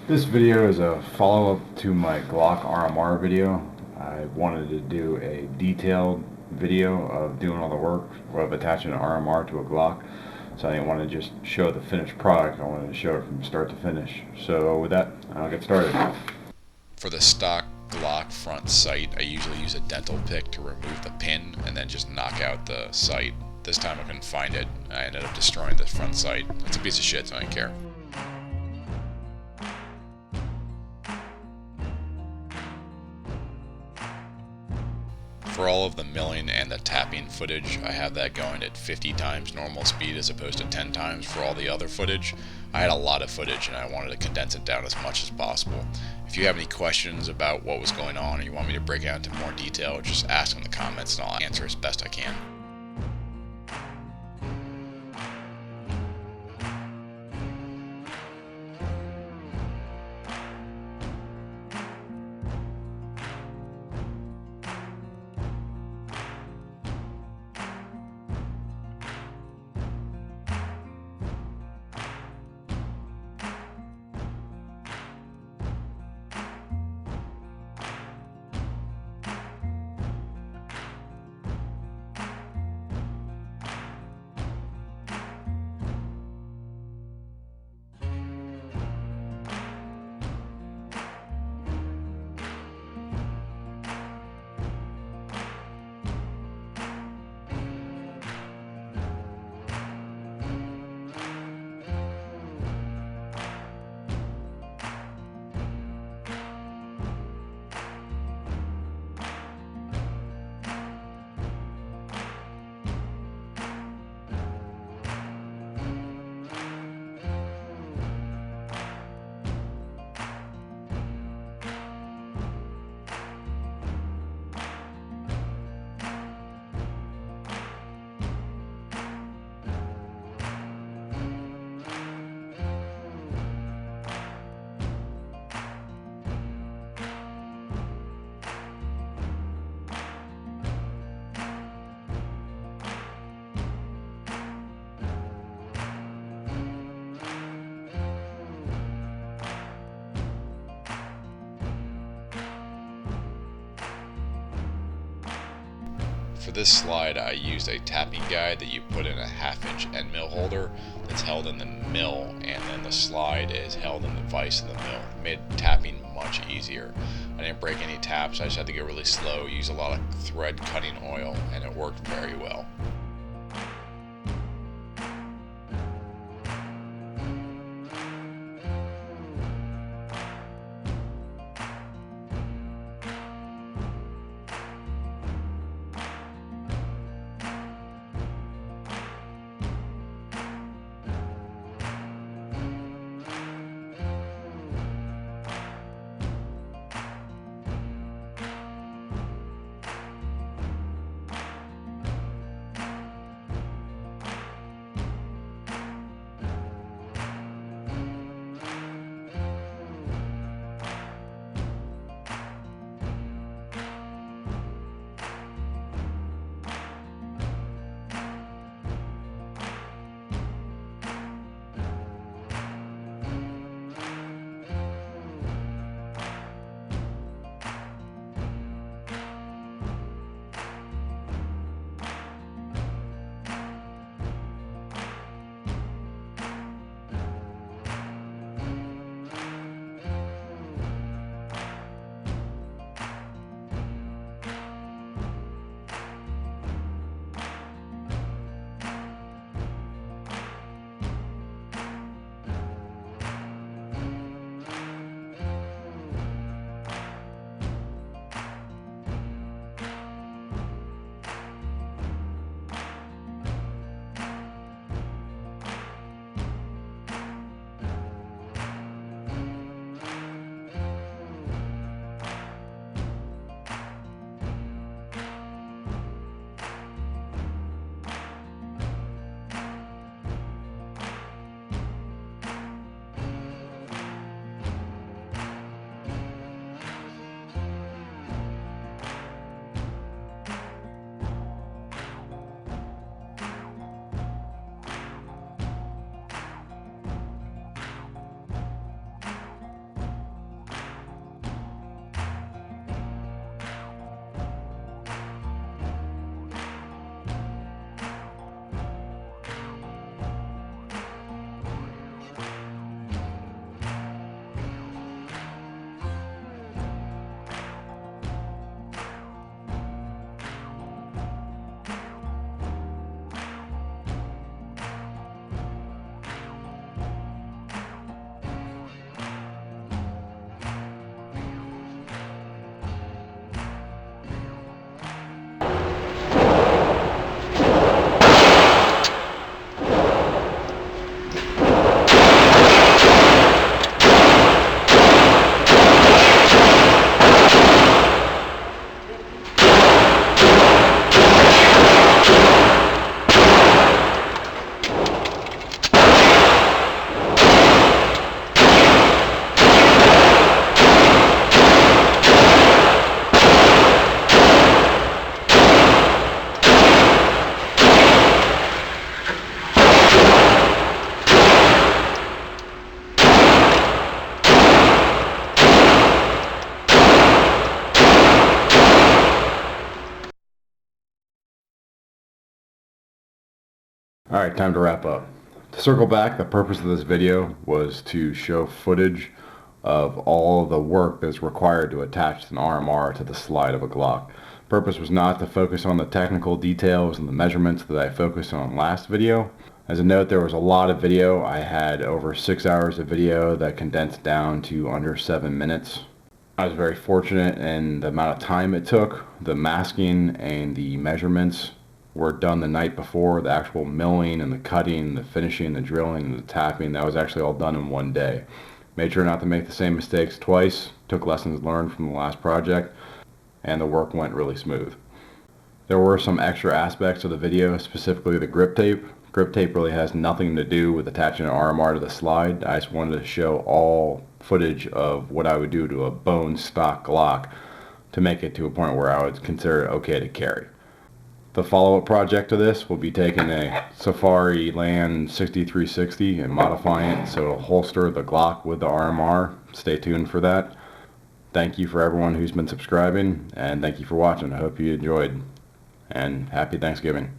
This video is a follow-up to my Glock RMR video. I wanted to do a detailed video of doing all the work of attaching an RMR to a Glock. So I didn't want to just show the finished product, I wanted to show it from start to finish. So with that, I'll get started. For the stock Glock front sight, I usually use a dental pick to remove the pin and then just knock out the sight. This time I couldn't find it. I ended up destroying the front sight. It's a piece of shit, so I don't care. For all of the milling and the tapping footage, I have that going at 50 times normal speed as opposed to 10 times for all the other footage. I had a lot of footage and I wanted to condense it down as much as possible. If you have any questions about what was going on or you want me to break it out into more detail, just ask in the comments and I'll answer as best I can. For this slide, I used a tapping guide that you put in a 1/2-inch end mill holder that's held in the mill, and then the slide is held in the vise of the mill. It made tapping much easier. I didn't break any taps, I just had to go really slow, use a lot of thread cutting oil, and it worked very well. Alright, time to wrap up. To circle back, the purpose of this video was to show footage of all the work that's required to attach an RMR to the slide of a Glock. Purpose was not to focus on the technical details and the measurements that I focused on last video. As a note, there was a lot of video. I had over 6 hours of video that condensed down to under 7 minutes. I was very fortunate in the amount of time it took. The masking and the measurements were done the night before. The actual milling and the cutting, the finishing, the drilling, and the tapping, that was actually all done in one day. Made sure not to make the same mistakes twice, took lessons learned from the last project, and the work went really smooth. There were some extra aspects of the video, specifically the grip tape. Grip tape really has nothing to do with attaching an RMR to the slide. I just wanted to show all footage of what I would do to a bone stock Glock to make it to a point where I would consider it okay to carry. The follow-up project to this will be taking a Safariland 6360 and modifying it so it'll holster the Glock with the RMR. Stay tuned for that. Thank you for everyone who's been subscribing, and thank you for watching. I hope you enjoyed, and happy Thanksgiving.